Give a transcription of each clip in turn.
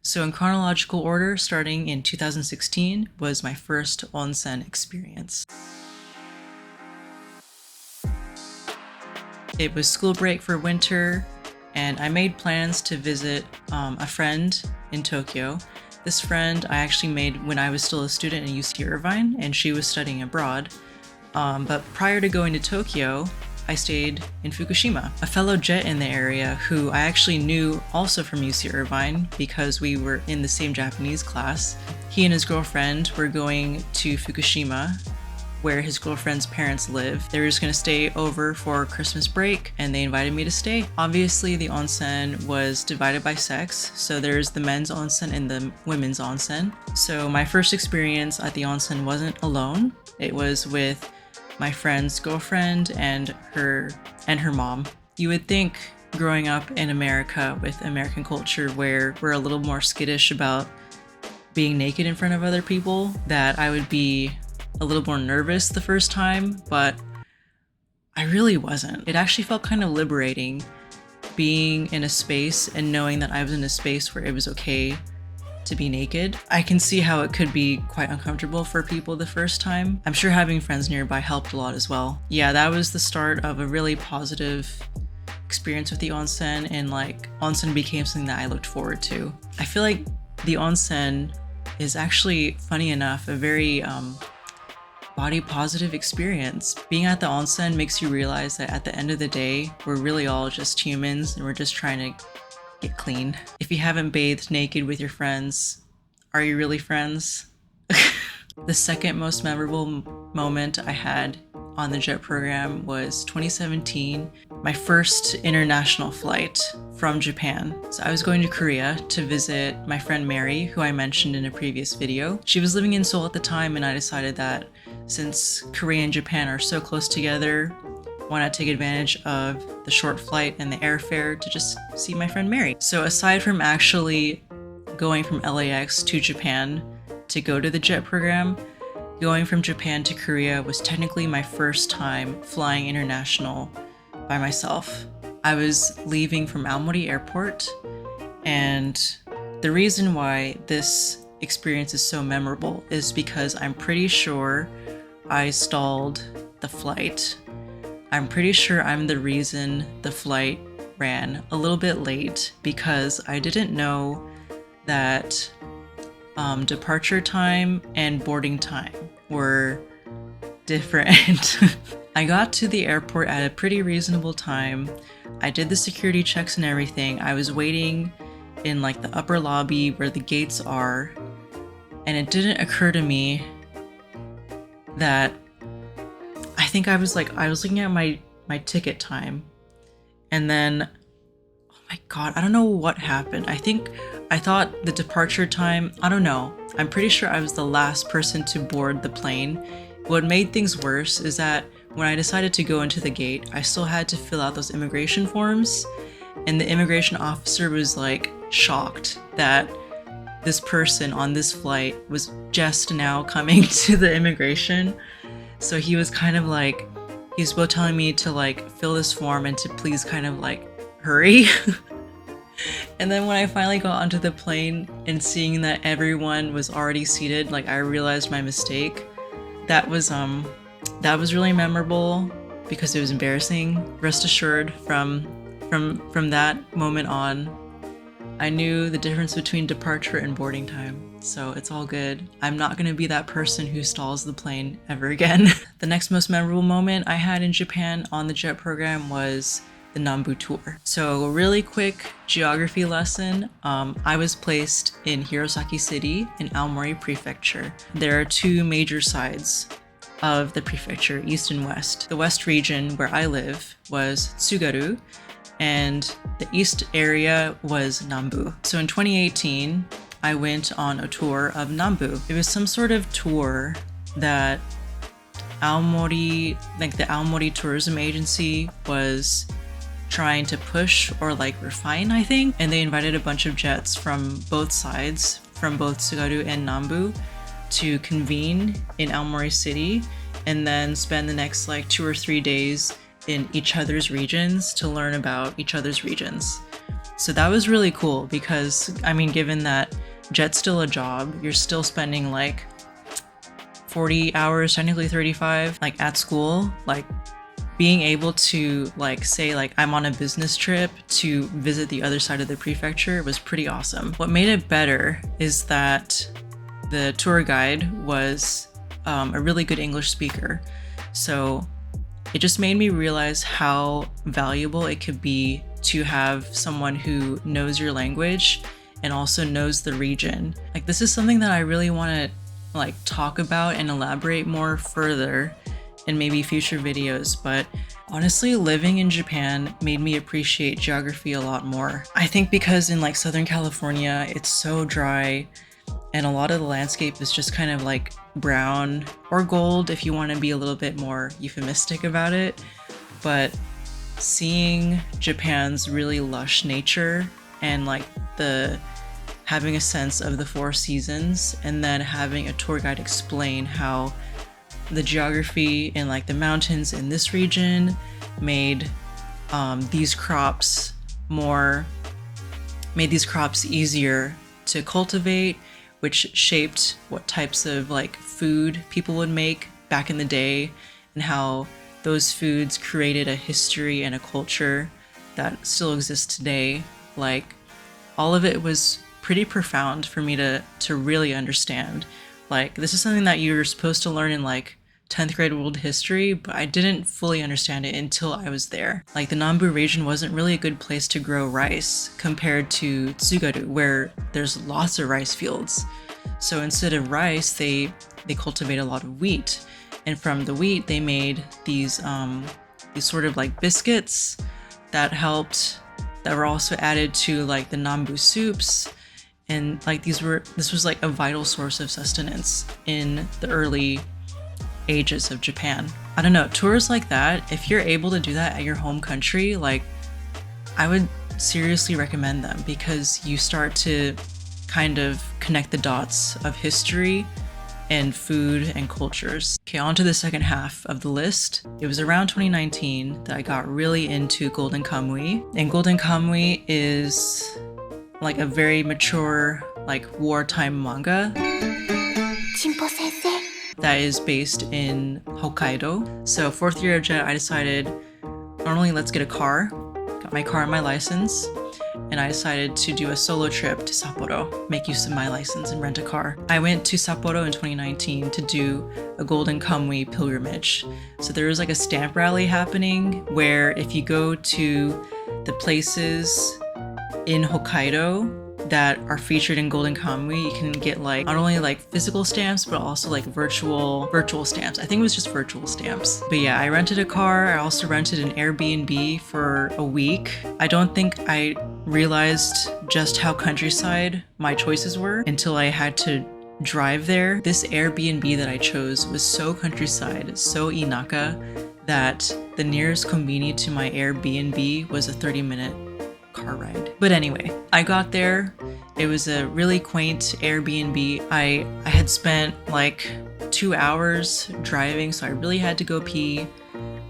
So in chronological order, starting in 2016 was my first onsen experience. It was school break for winter, and I made plans to visit a friend in Tokyo. This friend I actually made when I was still a student in UC Irvine, and she was studying abroad. But prior to going to Tokyo, I stayed in Fukushima. A fellow Jet in the area who I actually knew also from UC Irvine because we were in the same Japanese class. He and his girlfriend were going to Fukushima, where his girlfriend's parents live. They were just gonna stay over for Christmas break, and they invited me to stay. Obviously, the onsen was divided by sex, so there's the men's onsen and the women's onsen. So my first experience at the onsen wasn't alone. It was with my friend's girlfriend and her mom. You would think growing up in America with American culture where we're a little more skittish about being naked in front of other people that I would be a little more nervous the first time, but I really wasn't. It actually felt kind of liberating being in a space and knowing that I was in a space where it was okay to be naked. I can see how it could be quite uncomfortable for people the first time. I'm sure having friends nearby helped a lot as well. Yeah, that was the start of a really positive experience with the onsen, and like onsen became something that I looked forward to. I feel like the onsen is actually, funny enough, a very body positive experience. Being at the onsen makes you realize that at the end of the day, we're really all just humans and we're just trying to get clean. If you haven't bathed naked with your friends, are you really friends? The second most memorable moment I had on the JET program was 2017, my first international flight from Japan. So I was going to Korea to visit my friend Mary, who I mentioned in a previous video. She was living in Seoul at the time, and I decided that since Korea and Japan are so close together, why not take advantage of the short flight and the airfare to just see my friend Mary? So aside from actually going from LAX to Japan to go to the JET program, going from Japan to Korea was technically my first time flying international by myself. I was leaving from Aomori Airport, and the reason why this experience is so memorable is because I'm pretty sure I stalled the flight. I'm pretty sure I'm the reason the flight ran a little bit late because I didn't know that departure time and boarding time were different. I got to the airport at a pretty reasonable time. I did the security checks and everything. I was waiting in like the upper lobby where the gates are, and it didn't occur to me that I was looking at my ticket time, and then, oh my god, I don't know what happened. I thought the departure time, I don't know. I'm pretty sure I was the last person to board the plane. What made things worse is that when I decided to go into the gate, I still had to fill out those immigration forms, and the immigration officer was like shocked that this person on this flight was just now coming to the immigration. So he was kind of like, he was both telling me to like fill this form and to please kind of like hurry. And then when I finally got onto the plane and seeing that everyone was already seated, like I realized my mistake. That was really memorable because it was embarrassing. Rest assured, from that moment on, I knew the difference between departure and boarding time. So it's all good. I'm not gonna be that person who stalls the plane ever again. The next most memorable moment I had in Japan on the JET program was the Nambu tour. So a really quick geography lesson. I was placed in Hirosaki City in Aomori Prefecture. There are two major sides of the prefecture, east and west. The west region where I live was Tsugaru, and the east area was Nambu. So in 2018, I went on a tour of Nambu. It was some sort of tour that Aomori, like the Aomori Tourism Agency, was trying to push or like refine, I think. And they invited a bunch of jets from both sides, from both Tsugaru and Nambu, to convene in Aomori City and then spend the next like 2 or 3 days in each other's regions to learn about each other's regions. So that was really cool because, I mean, given that jet's still a job, you're still spending like 40 hours, technically 35, like at school, like being able to like say like I'm on a business trip to visit the other side of the prefecture was pretty awesome. What made it better is that the tour guide was a really good English speaker. So it just made me realize how valuable it could be to have someone who knows your language and also knows the region. Like, this is something that I really want to like talk about and elaborate more further in maybe future videos, but honestly, living in Japan made me appreciate geography a lot more. I think because in like Southern California, it's so dry and a lot of the landscape is just kind of like brown or gold if you want to be a little bit more euphemistic about it. But seeing Japan's really lush nature and like having a sense of the four seasons, and then having a tour guide explain how the geography and like the mountains in this region made these crops easier to cultivate, which shaped what types of like food people would make back in the day, and how those foods created a history and a culture that still exists today. Like, all of it was pretty profound for me to really understand. Like, this is something that you're supposed to learn in like 10th grade world history, but I didn't fully understand it until I was there. Like, the Nambu region wasn't really a good place to grow rice compared to Tsugaru, where there's lots of rice fields. So instead of rice, they cultivate a lot of wheat. And from the wheat, they made these sort of like biscuits that were also added to like the Nambu soups. And like this was like a vital source of sustenance in the early ages of Japan. I don't know, tours like that, if you're able to do that at your home country, like, I would seriously recommend them, because you start to kind of connect the dots of history and food and cultures. Okay, on to the second half of the list. It was around 2019 that I got really into Golden Kamuy. And Golden Kamuy is like a very mature, like, wartime manga that is based in Hokkaido. So 4th year of JET, I decided, not only let's get a car, got my car and my license, and I decided to do a solo trip to Sapporo, make use of my license and rent a car. I went to Sapporo in 2019 to do a Golden Kamuy pilgrimage. So there was like a stamp rally happening where if you go to the places in Hokkaido that are featured in Golden Kamuy, you can get like not only like physical stamps, but also like virtual stamps. I think it was just virtual stamps. But yeah, I rented a car. I also rented an Airbnb for a week. I don't think I realized just how countryside my choices were until I had to drive there. This Airbnb that I chose was so countryside, so inaka, that the nearest conveni to my Airbnb was a 30-minute car ride. But anyway, I got there. It was a really quaint Airbnb. I had spent like 2 hours driving, so I really had to go pee.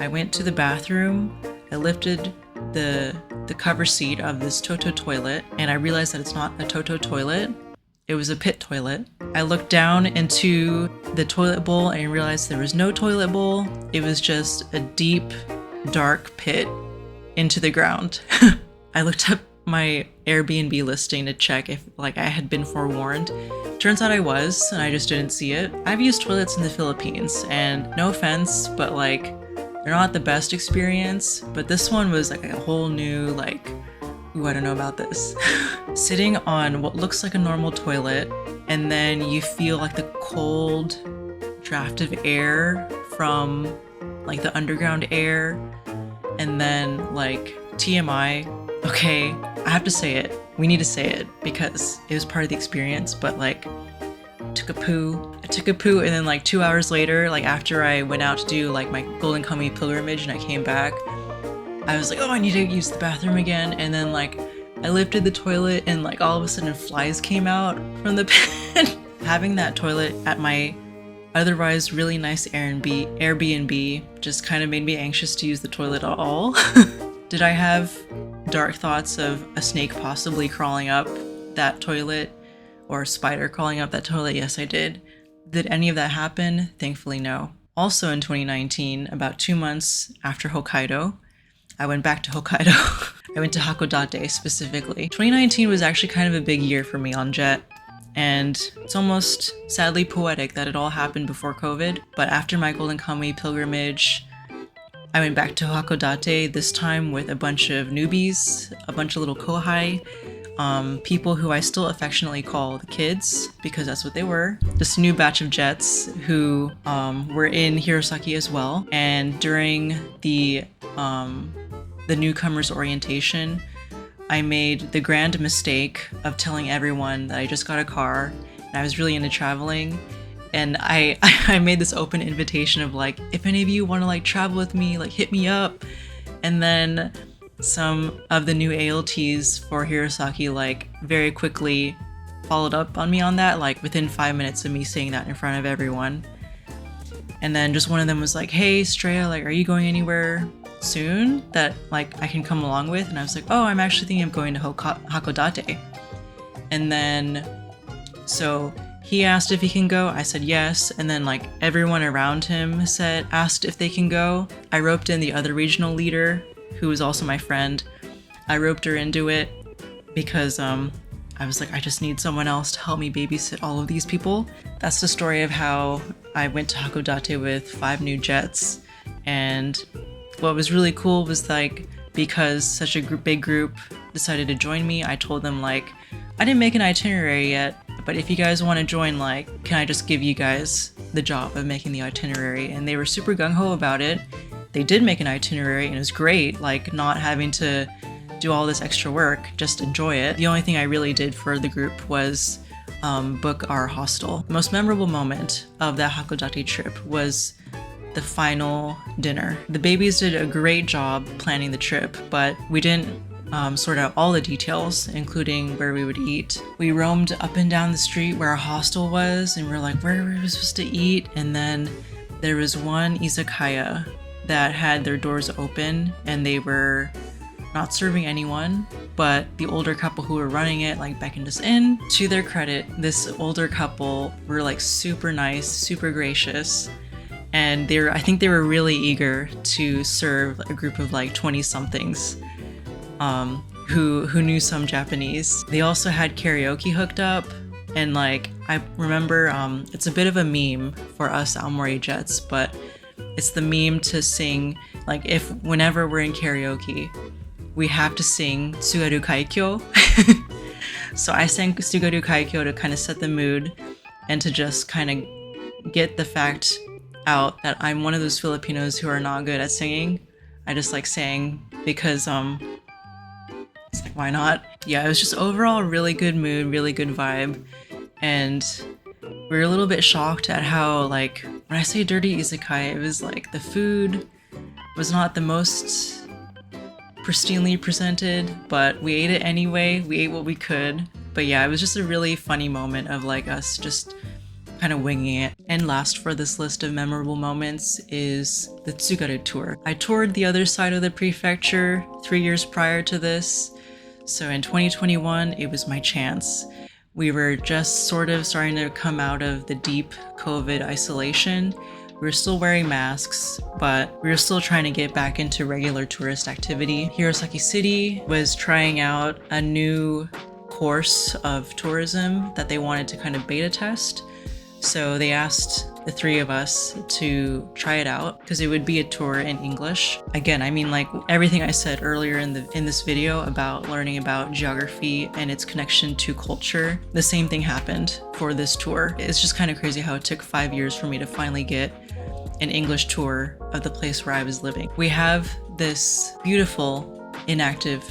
I went to the bathroom. I lifted the cover seat of this Toto toilet, and I realized that it's not a Toto toilet. It was a pit toilet. I looked down into the toilet bowl and realized there was no toilet bowl. It was just a deep, dark pit into the ground. I looked up my Airbnb listing to check if like I had been forewarned. Turns out I was, and I just didn't see it. I've used toilets in the Philippines, and no offense, but like, they're not the best experience. But this one was like a whole new, like, ooh, I don't know about this. Sitting on what looks like a normal toilet, and then you feel like the cold draft of air from like the underground air, and then like TMI. Okay, I have to say it. We need to say it because it was part of the experience, but like, I took a poo, and then like 2 hours later, like after I went out to do like my Golden Kamuy pilgrimage and I came back, I was like, oh, I need to use the bathroom again. And then like, I lifted the toilet and like all of a sudden flies came out from the pit. Having that toilet at my otherwise really nice Airbnb just kind of made me anxious to use the toilet at all. Did I have dark thoughts of a snake possibly crawling up that toilet or a spider crawling up that toilet? Yes, I did. Did any of that happen? Thankfully, no. Also in 2019, about 2 months after Hokkaido, I went back to Hokkaido. I went to Hakodate specifically. 2019 was actually kind of a big year for me on Jet. And it's almost sadly poetic that it all happened before COVID. But after my Golden Kamuy pilgrimage, I went back to Hakodate, this time with a bunch of newbies, a bunch of little kohai, people who I still affectionately call the kids, because that's what they were. Just a new batch of Jets who were in Hirosaki as well. And during the newcomers orientation, I made the grand mistake of telling everyone that I just got a car and I was really into traveling. And I made this open invitation of like, if any of you want to like travel with me, like hit me up. And then some of the new ALTs for Hirosaki like very quickly followed up on me on that, like within 5 minutes of me saying that in front of everyone. And then just one of them was like, hey Straya, like, are you going anywhere soon that like I can come along with? And I was like, oh, I'm actually thinking of going to Hakodate. And then so he asked if he can go. I said yes. And then like everyone around him asked if they can go. I roped in the other regional leader, who was also my friend. I roped her into it because I was like, I just need someone else to help me babysit all of these people. That's the story of how I went to Hakodate with 5 new Jets. And what was really cool was like, because such a big group decided to join me, I told them like, I didn't make an itinerary yet, but if you guys want to join, like, can I just give you guys the job of making the itinerary? And they were super gung-ho about it. They did make an itinerary and it was great, like not having to do all this extra work, just enjoy it. The only thing I really did for the group was book our hostel. The most memorable moment of that Hakodate trip was the final dinner. The babies did a great job planning the trip, but we didn't sort out all the details, including where we would eat. We roamed up and down the street where our hostel was, and we were like, where were we supposed to eat? And then there was one izakaya that had their doors open, and they were not serving anyone, but the older couple who were running it like beckoned us in. To their credit, this older couple were like super nice, super gracious, and I think they were really eager to serve a group of like 20-somethings who knew some Japanese. They also had karaoke hooked up, and like I remember it's a bit of a meme for us Aomori Jets, but it's the meme to sing like whenever we're in karaoke, we have to sing Tsugaru Kaikyo. So I sang Tsugaru Kaikyo to kind of set the mood and to just kind of get the fact out that I'm one of those Filipinos who are not good at singing. I just like sang because it's like, why not? Yeah, it was just overall a really good mood, really good vibe. And we were a little bit shocked at how, like, when I say dirty izakaya, it was like the food was not the most pristinely presented, but we ate it anyway. We ate what we could. But yeah, it was just a really funny moment of like us just kind of winging it. And last for this list of memorable moments is the Tsugaru tour. I toured the other side of the prefecture 3 years prior to this. So in 2021, it was my chance. We were just sort of starting to come out of the deep COVID isolation. We were still wearing masks, but we were still trying to get back into regular tourist activity. Hirosaki City was trying out a new course of tourism that they wanted to kind of beta test. So they asked the 3 of us to try it out because it would be a tour in English. Again, I mean, like everything I said earlier in this video about learning about geography and its connection to culture, the same thing happened for this tour. It's just kind of crazy how it took 5 years for me to finally get an English tour of the place where I was living. We have this beautiful inactive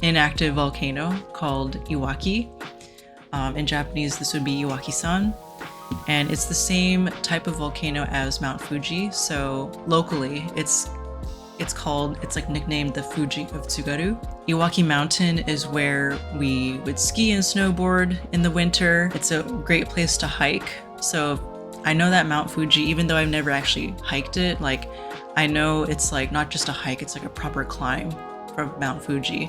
volcano called Iwaki. In Japanese, this would be Iwaki-san. And it's the same type of volcano as Mount Fuji. So locally, it's like nicknamed the Fuji of Tsugaru. Iwaki Mountain is where we would ski and snowboard in the winter. It's a great place to hike. So I know that Mount Fuji, even though I've never actually hiked it, like I know it's like not just a hike, it's like a proper climb. from Mount Fuji.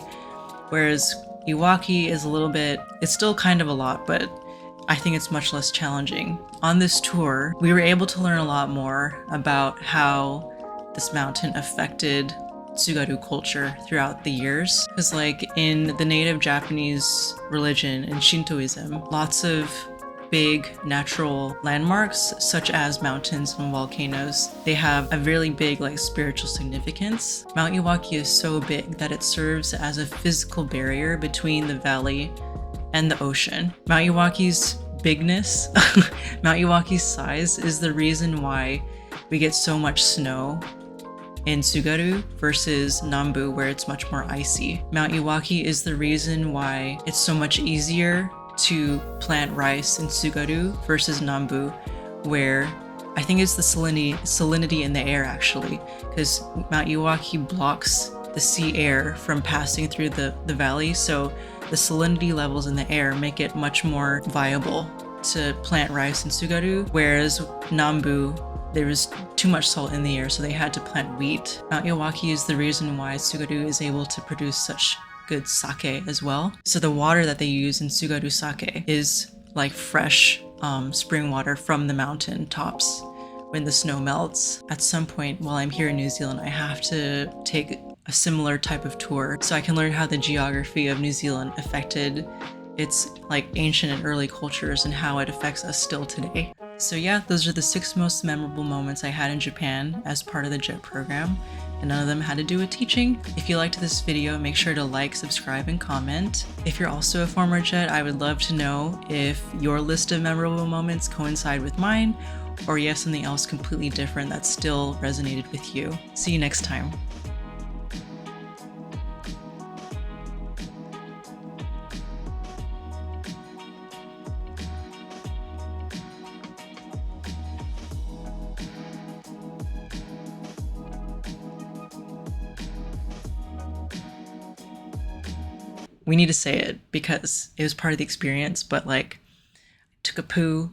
Whereas Iwaki is a little bit, it's still kind of a lot, but I think it's much less challenging. On this tour, we were able to learn a lot more about how this mountain affected Tsugaru culture throughout the years. Because like in the native Japanese religion and Shintoism, lots of big natural landmarks such as mountains and volcanoes, they have a really big like spiritual significance. Mount Iwaki is so big that it serves as a physical barrier between the valley and the ocean. Mount Iwaki's bigness, Mount Iwaki's size is the reason why we get so much snow in Tsugaru versus Nambu, where it's much more icy. Mount Iwaki is the reason why it's so much easier to plant rice in Tsugaru versus Nambu, where I think it's the salinity in the air actually, because Mount Iwaki blocks the sea air from passing through the valley, so the salinity levels in the air make it much more viable to plant rice in Tsugaru, whereas Nambu, there was too much salt in the air, so they had to plant wheat. Mount Iwaki is the reason why Tsugaru is able to produce such good sake as well. So the water that they use in Tsugaru sake is like fresh spring water from the mountain tops when the snow melts. At some point while I'm here in New Zealand, I have to take a similar type of tour so I can learn how the geography of New Zealand affected its like ancient and early cultures and how it affects us still today. So yeah, those are the 6 most memorable moments I had in Japan as part of the JET program, and none of them had to do with teaching. If you liked this video, make sure to like, subscribe, and comment. If you're also a former JET, I would love to know if your list of memorable moments coincide with mine, or you have something else completely different that still resonated with you. See you next time. We need to say it because it was part of the experience, but like, took a poo.